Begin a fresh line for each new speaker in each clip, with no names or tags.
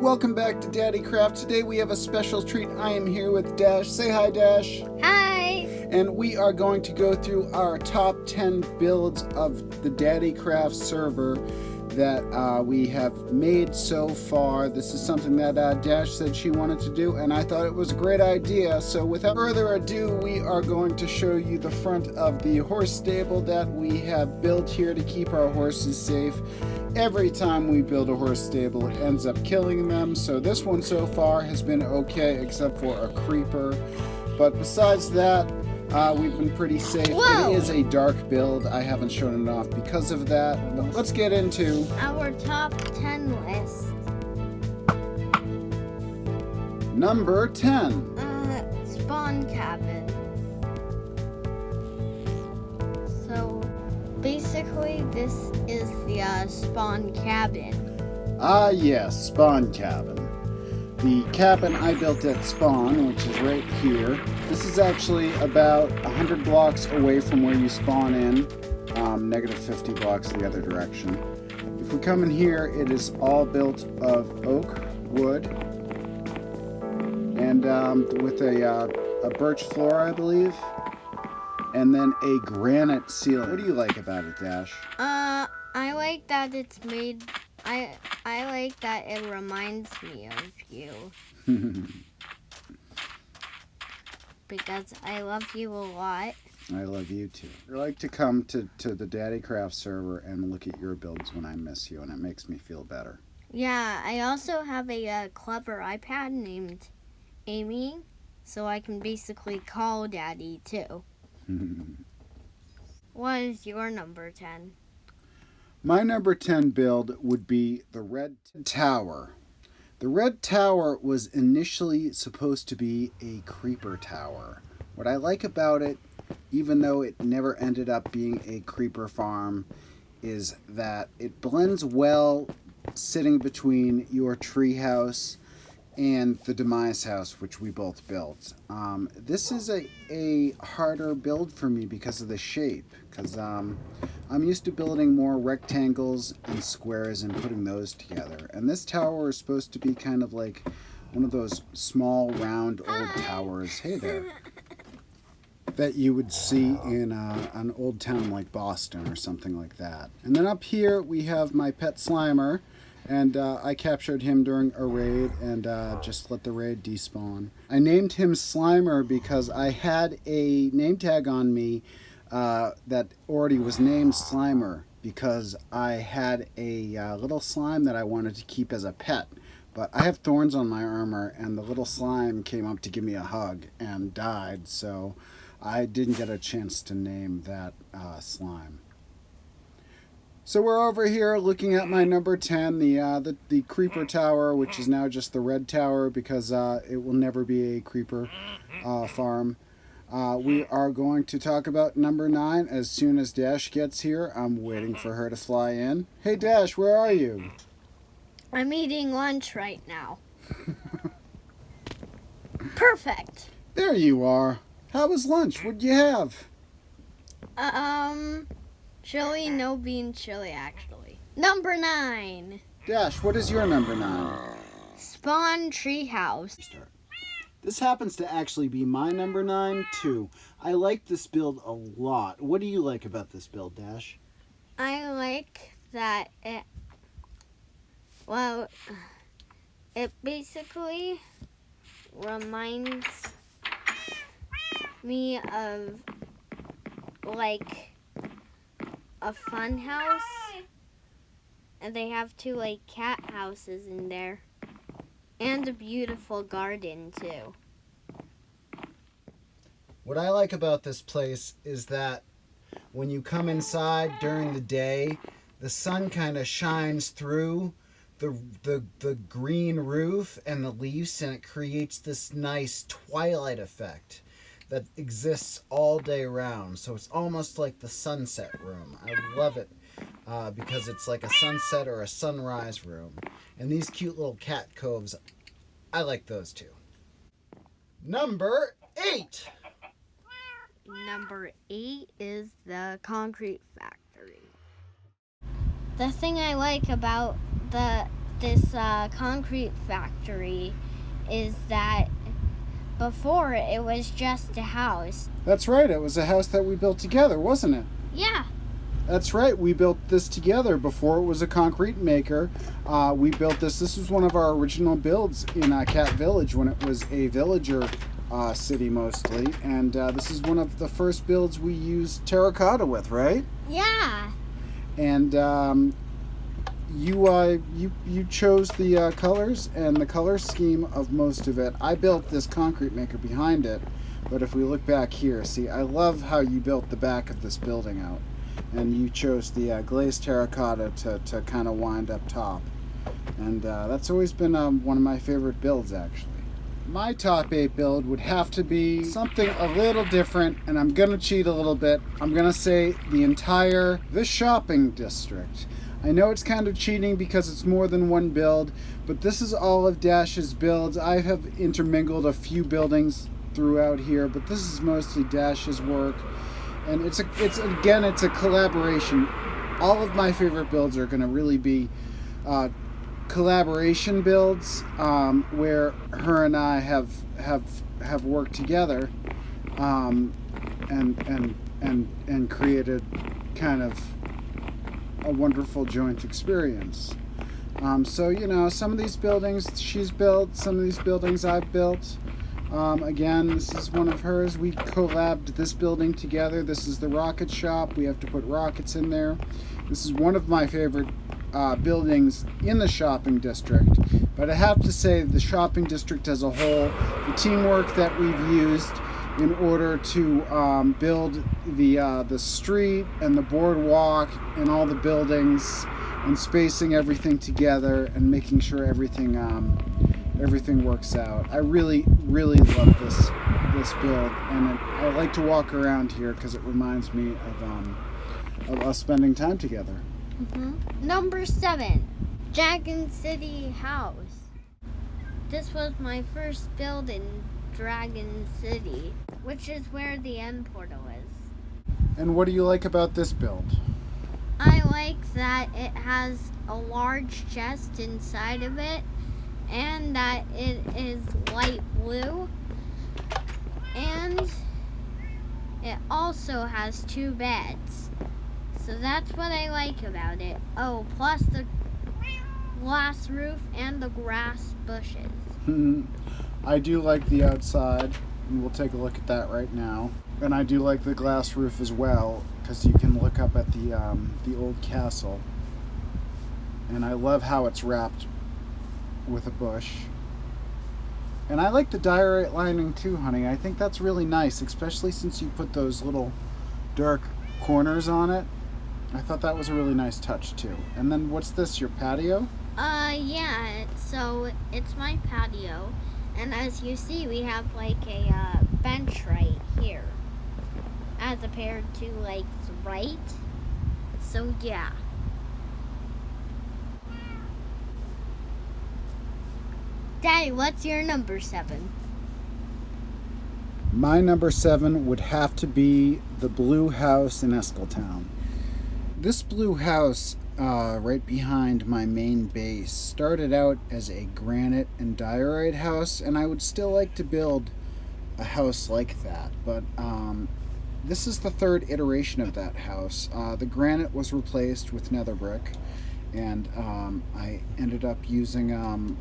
Welcome back to DaddeeCraft. Today we have a special treat. I am here with Dash. Say hi, Dash.
Hi.
And we are going to go through our top 10 builds of the DaddeeCraft server that we have made so far. This is something that Dash said she wanted to do, and I thought it was a great idea. So without further ado, we are going to show you the front of the horse stable that we have built here to keep our horses safe. Every time we build a horse stable, it ends up killing them. So this one so far has been okay, except for a creeper. But besides that, we've been pretty safe.
Whoa.
It is a dark build. I haven't shown it off because of that. But let's get into
our top 10 list.
Number 10.
Spawn cabin. So basically this is the spawn cabin.
Yes, spawn cabin. The cabin I built at spawn, which is right here. This is actually about 100 blocks away from where you spawn in, negative 50 blocks the other direction. If we come in here, it is all built of oak wood and with a birch floor, I believe, and then a granite ceiling. What do you like about it, Dash?
I like that it's made. I like that it reminds me of you. Because I love you a lot.
I love you too. I like to come to the DaddeeCraft server and look at your builds when I miss you, and it makes me feel better.
Yeah, I also have a clever iPad named Amy, so I can basically call Daddy too. What is your number 10?
My number 10 build would be the Red Tower. The Red Tower was initially supposed to be a creeper tower. What I like about it, even though it never ended up being a creeper farm, is that it blends well sitting between your treehouse and the Demise House, which we both built. This is a harder build for me because of the shape, because I'm used to building more rectangles and squares and putting those together. And this tower is supposed to be kind of like one of those small, round, old towers. Hey there. That you would see in an old town like Boston or something like that. And then up here we have my pet Slimer. And I captured him during a raid and just let the raid despawn. I named him Slimer because I had a name tag on me that already was named Slimer because I had a little slime that I wanted to keep as a pet. But I have thorns on my armor, and the little slime came up to give me a hug and died, so I didn't get a chance to name that slime. So we're over here looking at my number 10, the creeper tower, which is now just the red tower because it will never be a creeper farm. We are going to talk about number 9 as soon as Dash gets here. I'm waiting for her to fly in. Hey Dash, where are you?
I'm eating lunch right now. Perfect.
There you are. How was lunch? What'd you have?
Chili, no bean chili, actually. Number 9.
Dash, what is your number 9?
Spawn Treehouse.
This happens to actually be my number 9, too. I like this build a lot. What do you like about this build, Dash?
I like that it basically reminds me of, like, a fun house, and they have 2 cat houses in there, and a beautiful garden too.
What I like about this place is that when you come inside during the day, the sun kind of shines through the green roof and the leaves, and it creates this nice twilight effect that exists all day round. So it's almost like the sunset room. I love it because it's like a sunset or a sunrise room. And these cute little cat coves, I like those too. Number 8.
Number 8 is the concrete factory. The thing I like about the this concrete factory is that before it was just a house.
That's right. It was a house that we built together, wasn't it?
Yeah.
That's right. We built this together before it was a concrete maker. We built this. This was one of our original builds in Cat Village when it was a villager city mostly. And this is one of the first builds we used terracotta with, right?
Yeah.
And you chose the colors and the color scheme of most of it. I built this concrete maker behind it. But if we look back here, see, I love how you built the back of this building out. And you chose the glazed terracotta to kind of wind up top. And that's always been one of my favorite builds, actually. My top 8 build would have to be something a little different, and I'm going to cheat a little bit. I'm going to say the shopping district. I know it's kind of cheating because it's more than one build, but this is all of Dash's builds. I have intermingled a few buildings throughout here, but this is mostly Dash's work. And it's a collaboration. All of my favorite builds are going to really be collaboration builds where her and I have worked together and created kind of a wonderful joint experience. So some of these buildings she's built, some of these buildings I've built. Again, this is one of hers. We collabed this building together. This is the rocket shop. We have to put rockets in there. This is one of my favorite buildings in the shopping district. But I have to say the shopping district as a whole, the teamwork that we've used in order to build the street and the boardwalk and all the buildings and spacing everything together and making sure everything works out. I really love this build, and I like to walk around here because it reminds me of us spending time together.
Mm-hmm. Number 7, Dragon City House. This was my first build in Dragon City, which is where the end portal is.
And what do you like about this build?
I like that it has a large chest inside of it, and that it is light blue, and it also has 2 beds. So that's what I like about it. Oh, plus the glass roof and the grass bushes.
I do like the outside, and we'll take a look at that right now. And I do like the glass roof as well, because you can look up at the old castle. And I love how it's wrapped with a bush. And I like the diorite lining too, honey. I think that's really nice, especially since you put those little dark corners on it. I thought that was a really nice touch too. And then what's this, your patio?
Yeah, so it's my patio, and as you see, we have like a bench right here, as compared to like right. So yeah. Daddy, what's your number 7?
My number 7 would have to be the blue house in Escoletown. This blue house right behind my main base started out as a granite and diorite house, and I would still like to build a house like that, but this is the 3rd iteration of that house. The granite was replaced with nether brick, and I ended up using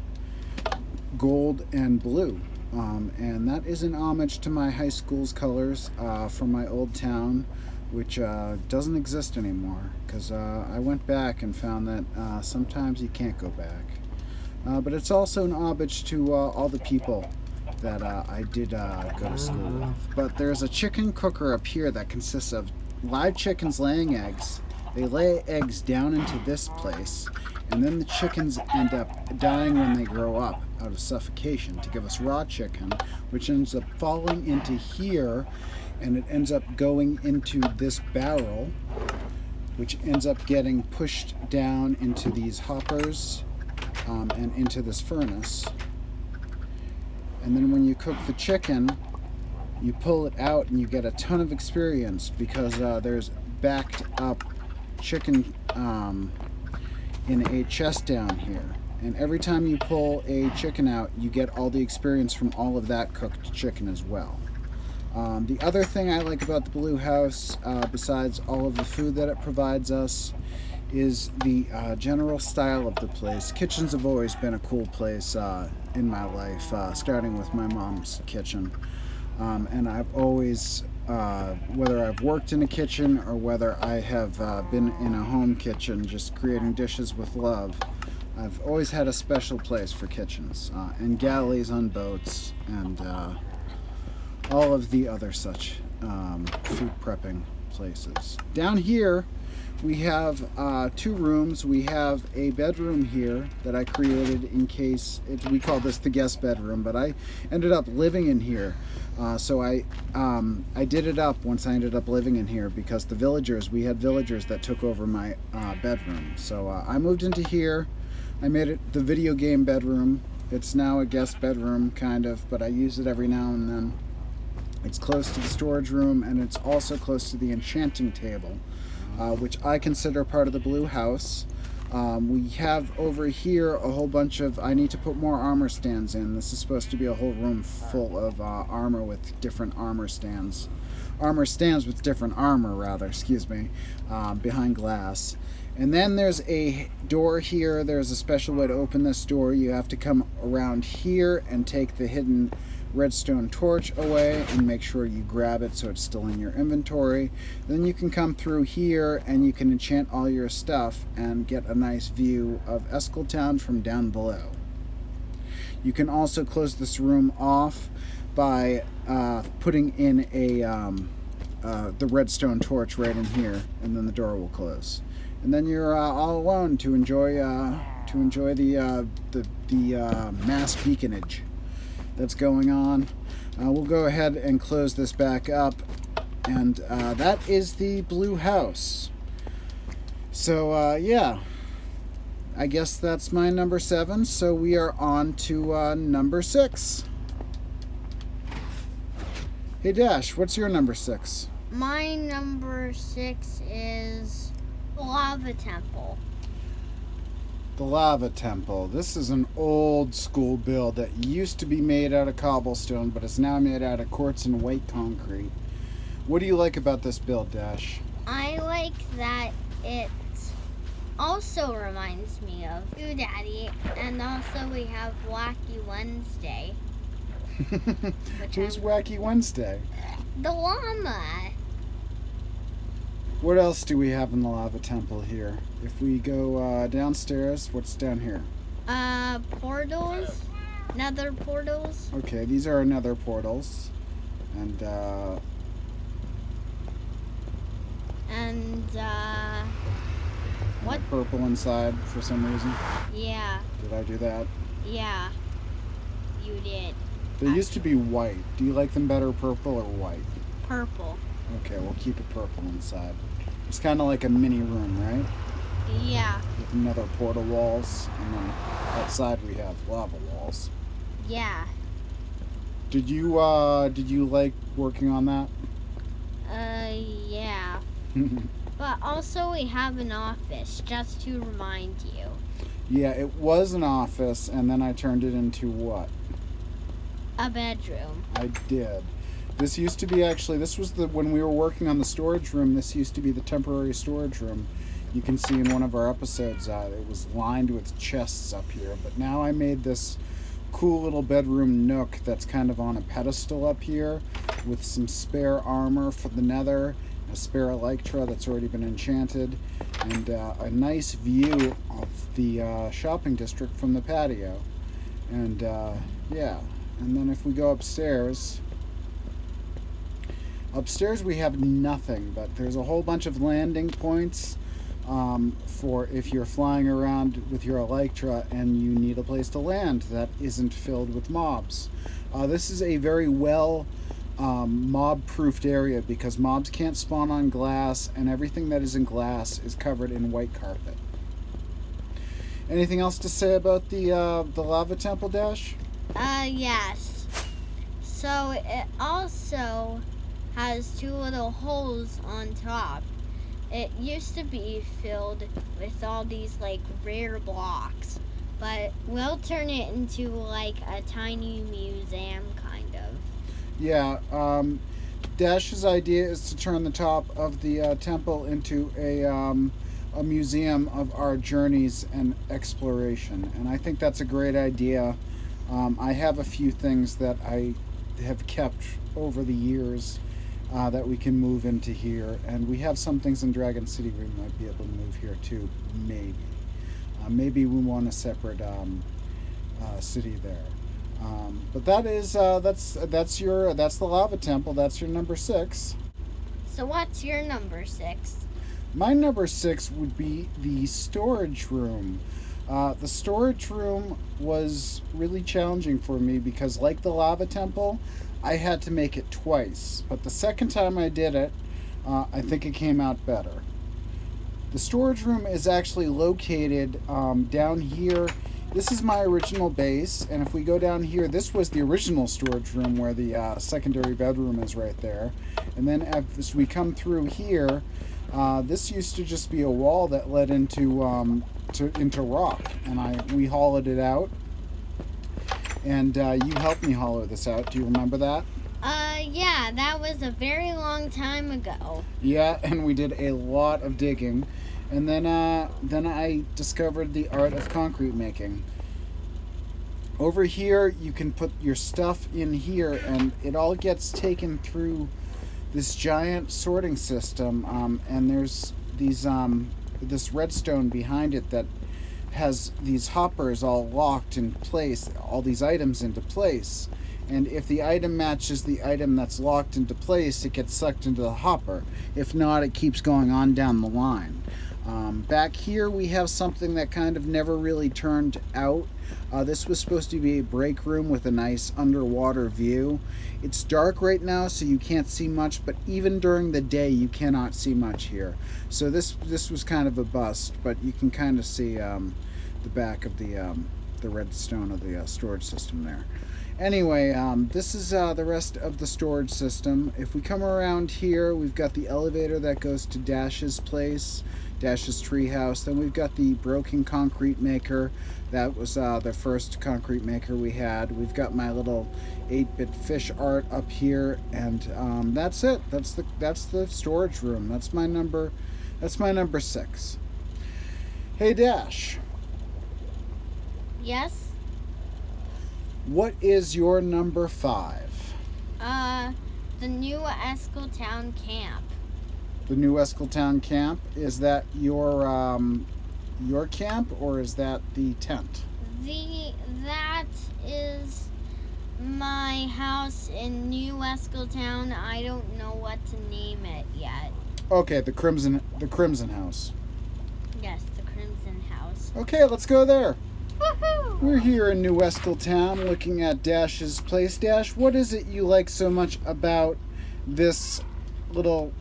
gold and blue, and that is an homage to my high school's colors from my old town, which doesn't exist anymore, because I went back and found that sometimes you can't go back. But it's also an homage to all the people that I did go to school with. But there's a chicken cooker up here that consists of live chickens laying eggs. They lay eggs down into this place, and then the chickens end up dying when they grow up out of suffocation to give us raw chicken, which ends up falling into here, and it ends up going into this barrel, which ends up getting pushed down into these hoppers and into this furnace. And then when you cook the chicken, you pull it out and you get a ton of experience, because there's backed up chicken in a chest down here. And every time you pull a chicken out, you get all the experience from all of that cooked chicken as well. The other thing I like about the Blue House, besides all of the food that it provides us, is the general style of the place. Kitchens have always been a cool place in my life, starting with my mom's kitchen. And I've always, whether I've worked in a kitchen or whether I have been in a home kitchen just creating dishes with love, I've always had a special place for kitchens and galleys on boats and all of the other such food prepping places. Down here, we have 2 rooms. We have a bedroom here that I created in case we call this the guest bedroom, but I ended up living in here. So I did it up once I ended up living in here because we had villagers that took over my bedroom. So I moved into here. I made it the video game bedroom. It's now a guest bedroom, kind of, but I use it every now and then. It's close to the storage room, and it's also close to the enchanting table, which I consider part of the Blue House. We have over here a whole bunch of, I need to put more armor stands in. This is supposed to be a whole room full of armor with different armor stands. Armor stands with different armor, rather, excuse me, behind glass. And then there's a door here. There's a special way to open this door. You have to come around here and take the hidden redstone torch away and make sure you grab it so it's still in your inventory. Then you can come through here and you can enchant all your stuff and get a nice view of Escoletown from down below. You can also close this room off by putting in the redstone torch right in here, and then the door will close. And then you're all alone to enjoy the mass beaconage that's going on. We'll go ahead and close this back up, and that is the Blue House. So yeah, I guess that's my number 7. So we are on to number 6. Hey Dash, what's your number 6?
My number 6 is Lava Temple.
The Lava Temple. This is an old school build that used to be made out of cobblestone, but is now made out of quartz and white concrete. What do you like about this build, Dash?
I like that it also reminds me of you, Daddy, and also we have Wacky Wednesday.
Who's Wacky Wednesday?
The llama.
What else do we have in the Lava Temple here? If we go downstairs, what's down here?
Portals. Nether portals.
Okay, these are nether portals. And,
what?
Purple inside for some reason.
Yeah.
Did I do that?
Yeah. You did.
They used to be white. Do you like them better purple or white?
Purple.
Okay, we'll keep it purple inside. It's kind of like a mini room, right?
Yeah.
With nether portal walls, and then outside we have lava walls.
Yeah.
Did you like working on that?
Yeah. But also we have an office, just to remind you.
Yeah, it was an office, and then I turned it into what?
A bedroom.
I did. This used to be when we were working on the storage room, this used to be the temporary storage room. You can see in one of our episodes, it was lined with chests up here, but now I made this cool little bedroom nook that's kind of on a pedestal up here with some spare armor for the nether, a spare elytra that's already been enchanted, and a nice view of the shopping district from the patio. And yeah, and then if we go upstairs we have nothing, but there's a whole bunch of landing points for if you're flying around with your elytra and you need a place to land that isn't filled with mobs. This is a very well mob-proofed area because mobs can't spawn on glass, and everything that is in glass is covered in white carpet. Anything else to say about the Lava Temple, Dash?
Yes. So it also has 2 little holes on top. It used to be filled with all these like rare blocks, but we'll turn it into like a tiny museum, kind of.
Yeah, Dash's idea is to turn the top of the temple into a museum of our journeys and exploration, and I think that's a great idea. I have a few things that I have kept over the years that we can move into here, and we have some things in Dragon City we might be able to move here too. Maybe we want a separate city there. But that's the lava temple. That's your number 6.
So what's your number 6?
My number 6 would be the storage room. The storage room was really challenging for me because, like the lava temple, I had to make it twice. But the second time I did it, I think it came out better. The storage room is actually located down here. This is my original base, and if we go down here, this was the original storage room where the secondary bedroom is right there. And then as we come through here, this used to just be a wall that led into rock, and we hollowed it out. And you helped me hollow this out. Do you remember that?
Yeah, that was a very long time ago.
Yeah, and we did a lot of digging. And then I discovered the art of concrete making. Over here, you can put your stuff in here, and it all gets taken through this giant sorting system. And there's these this redstone behind it that has these hoppers all locked in place, all these items into place. And if the item matches the item that's locked into place, it gets sucked into the hopper. If not, it keeps going on down the line. Back here we have something that kind of never really turned out. This was supposed to be a break room with a nice underwater view. It's dark right now, so you can't see much, but even during the day you cannot see much here. So this was kind of a bust, but you can kind of see the back of the redstone of the storage system there. Anyway, this is the rest of the storage system. If we come around here, we've got the elevator that goes to Dash's place, Dash's treehouse. Then we've got the broken concrete maker. That was the first concrete maker we had. We've got my little 8-bit fish art up here, and that's it. That's the storage room. That's my number 6. Hey Dash.
Yes?
What is your number 5?
The new Escoletown camp.
The new Escoletown camp, is that your camp, or is that the tent?
That is my house in New Escoletown. I don't know what to name it yet.
Okay, the Crimson House.
Yes, the Crimson House.
Okay, let's go there.
Woohoo!
We're here in New Escoletown looking at Dash's place. Dash, what is it you like so much about this little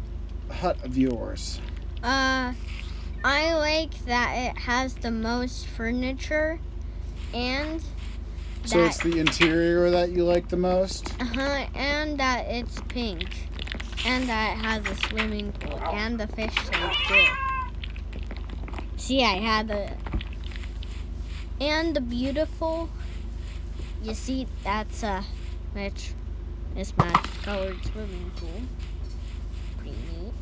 hut of yours?
I like that it has the most furniture, and
So it's the interior that you like the most?
and that it's pink, and that it has a swimming pool and the fish tank too. See, I had and the beautiful. You see, that's which is my colored swimming pool. Pretty neat.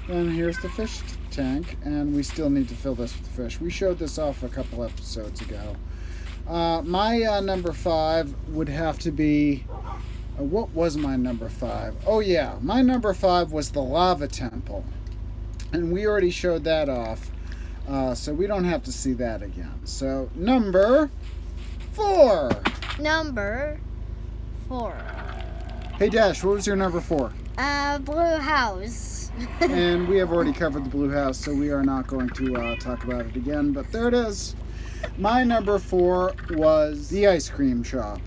And here's the fish tank, and we still need to fill this with fish. We showed this off a couple episodes ago. My number 5 would have to be... what was my number 5? Oh yeah, my number 5 was the lava temple. And we already showed that off, so we don't have to see that again. So, number 4.
Number 4.
Hey Dash, what was your number 4?
Blue house.
And we have already covered the blue house, so we are not going to talk about it again, but there it is. My number 4 was the ice cream shop,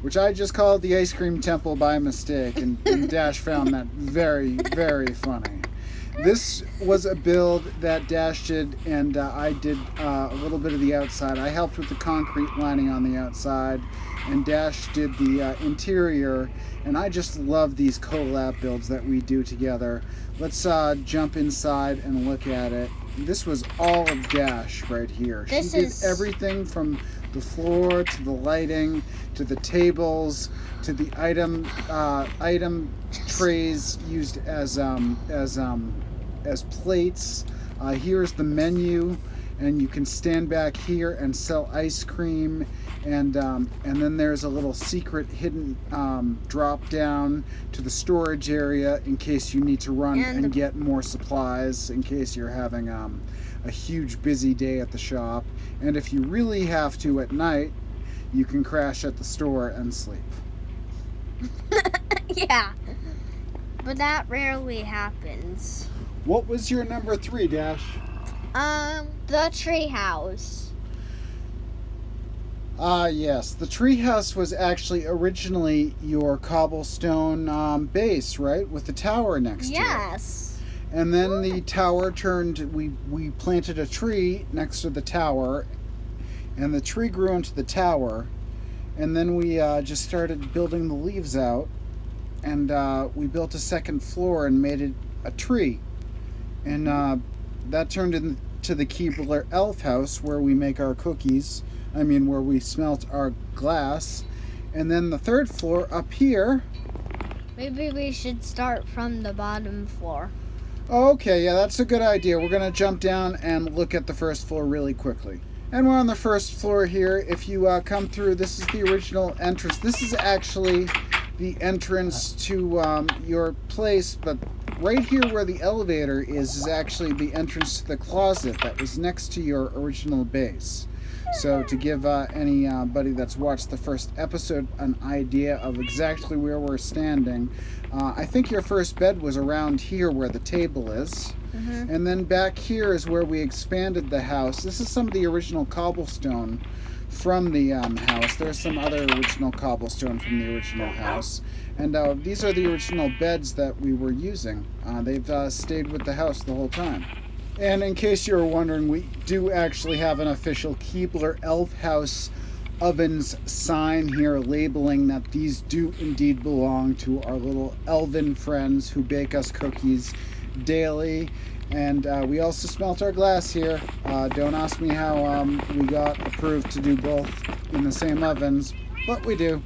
which I just called the ice cream temple by mistake, and Dash found that very, very funny. This was a build that Dash did, and I did a little bit of the outside. I helped with the concrete lining on the outside, and Dash did the interior, and I just love these collab builds that we do together. Let's jump inside and look at it. this was all of Dash right here. She did everything from the floor to the lighting to the tables to the item trays used as plates. Here's the menu, and you can stand back here and sell ice cream, and then there's a little secret hidden drop down to the storage area in case you need to run and get more supplies in case you're having a huge busy day at the shop. And if you really have to at night, you can crash at the store and sleep.
Yeah, but that rarely happens.
What was your number 3, Dash?
The treehouse.
Yes. The treehouse was actually originally your cobblestone base, right? With the tower next to it.
Yes.
And then the tower turned, we planted a tree next to the tower, and the tree grew into the tower, and then we just started building the leaves out, and we built a second floor and made it a tree. And that turned into the Keebler Elf House, where we make our cookies. Where we smelt our glass. And then the third floor up here.
Maybe we should start from the bottom floor.
Okay, yeah, that's a good idea. We're going to jump down and look at the first floor really quickly. And we're on the first floor here. If you come through, this is the original entrance. This is actually the entrance to your place, but right here where the elevator is actually the entrance to the closet that was next to your original base. So to give anybody that's watched the first episode an idea of exactly where we're standing, I think your first bed was around here where the table is. Mm-hmm. And then back here is where we expanded the house. This is some of the original cobblestone from the house. There's some other original cobblestone from the original house. And these are the original beds that we were using. They've stayed with the house the whole time. And in case you were wondering, we do actually have an official Keebler Elf House Ovens sign here labeling that these do indeed belong to our little elven friends who bake us cookies daily. And we also smelt our glass here. Don't ask me how we got approved to do both in the same ovens, but we do.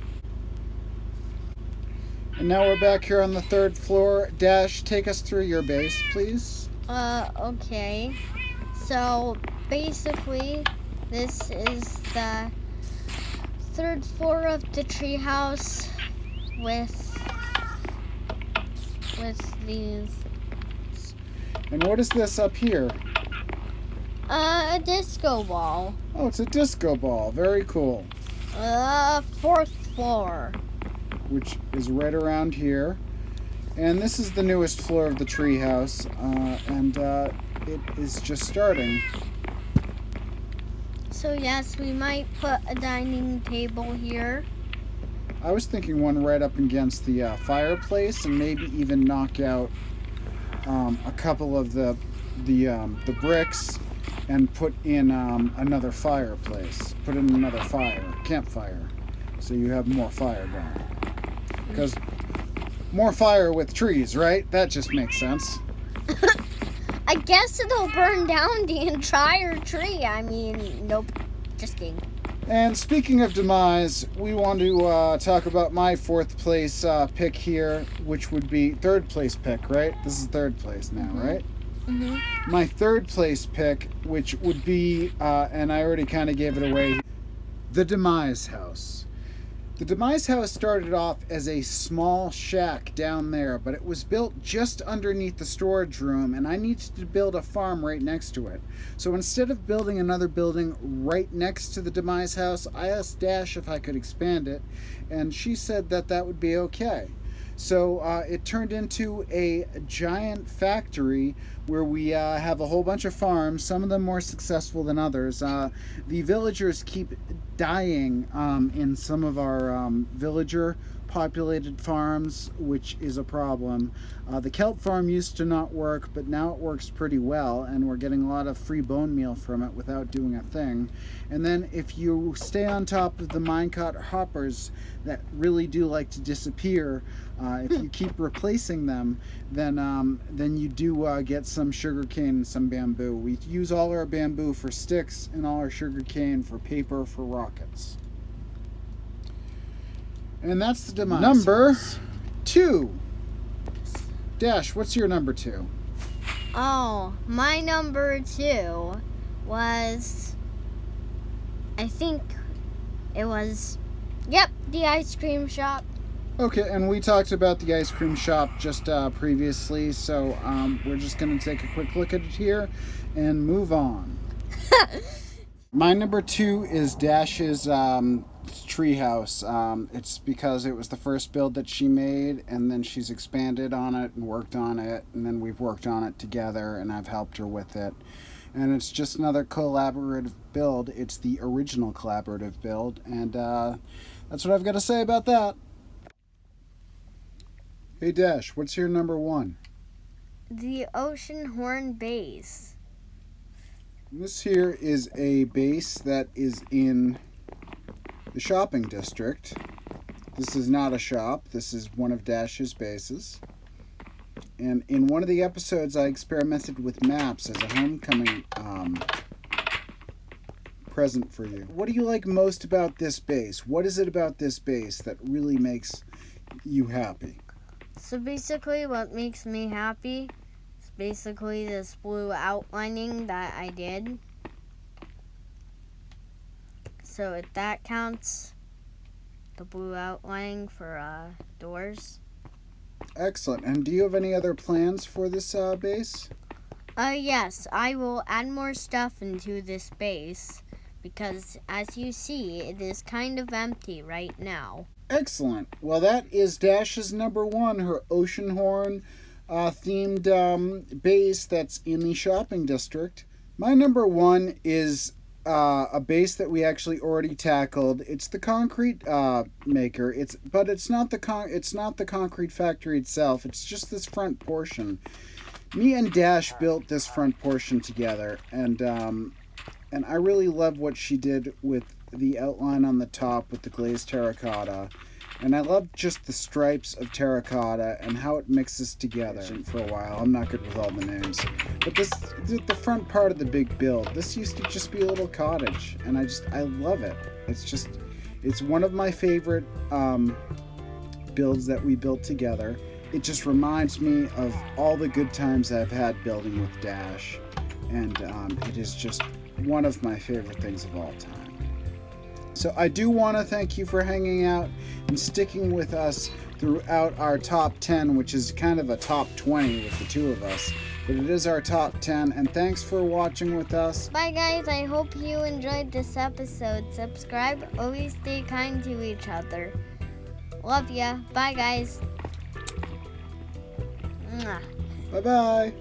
And now we're back here on the third floor. Dash, take us through your base, please.
Okay. So, basically, this is the third floor of the treehouse with these.
And what is this up here?
A disco ball.
Oh, it's a disco ball. Very cool.
Fourth floor.
Which is right around here. And this is the newest floor of the treehouse, and it is just starting.
So yes, we might put a dining table here.
I was thinking one right up against the fireplace, and maybe even knock out a couple of the bricks and put in another fireplace. Put in another campfire, so you have more fire going. Because more fire with trees, right? That just makes sense.
I guess it'll burn down the entire tree. Nope. Just kidding.
And speaking of Demise, we want to talk about my fourth place pick here, which would be third place pick, right? This is third place now, right? Mm-hmm. My third place pick, which would be, and I already kind of gave it away, the Demise House. The Demise House started off as a small shack down there, but it was built just underneath the storage room, and I needed to build a farm right next to it. So instead of building another building right next to the Demise House, I asked Dash if I could expand it, and she said that that would be okay. So it turned into a giant factory where we have a whole bunch of farms, some of them more successful than others. The villagers keep dying in some of our villager populated farms, which is a problem. The kelp farm used to not work, but now it works pretty well, and we're getting a lot of free bone meal from it without doing a thing. And then if you stay on top of the minecart hoppers that really do like to disappear, if you keep replacing them, then you do get some sugar cane and some bamboo. We use all our bamboo for sticks and all our sugar cane for paper for rockets. And that's the Demise number House. 2. Dash, what's your number 2?
Oh, my number 2 was, I think it was, the ice cream shop.
Okay, and we talked about the ice cream shop just previously, so we're just going to take a quick look at it here and move on. My number 2 is Dash's Treehouse. It's because it was the first build that she made, and then she's expanded on it and worked on it, and then we've worked on it together, and I've helped her with it. And it's just another collaborative build. It's the original collaborative build, and that's what I've got to say about that. Hey Dash, what's your number 1?
The Oceanhorn Base.
This here is a base that is in the shopping district. This is not a shop. This is one of Dash's bases. And in one of the episodes, I experimented with maps as a homecoming present for you. What do you like most about this base? What is it about this base that really makes you happy?
So basically what makes me happy is basically this blue outlining that I did. So if that counts, the blue outlining for doors.
Excellent. And do you have any other plans for this base?
Yes, I will add more stuff into this base because as you see, it is kind of empty right now.
Excellent. Well, that is Dash's number 1, her Oceanhorn themed base that's in the shopping district. My number 1 is a base that we actually already tackled. It's the concrete maker. But it's not the concrete factory itself. It's just this front portion. Me and Dash built this front portion together, and I really love what she did with the outline on the top with the glazed terracotta. And I love just the stripes of terracotta and how it mixes together. For a while, I'm not good with all the names. But the front part of the big build, this used to just be a little cottage. And I love it. It's one of my favorite builds that we built together. It just reminds me of all the good times I've had building with Dash. And it is just one of my favorite things of all time. So I do want to thank you for hanging out and sticking with us throughout our top 10, which is kind of a top 20 with the two of us. But it is our top 10, and thanks for watching with us.
Bye guys, I hope you enjoyed this episode. Subscribe, always stay kind to each other. Love ya. Bye guys. Mwah.
Bye-bye.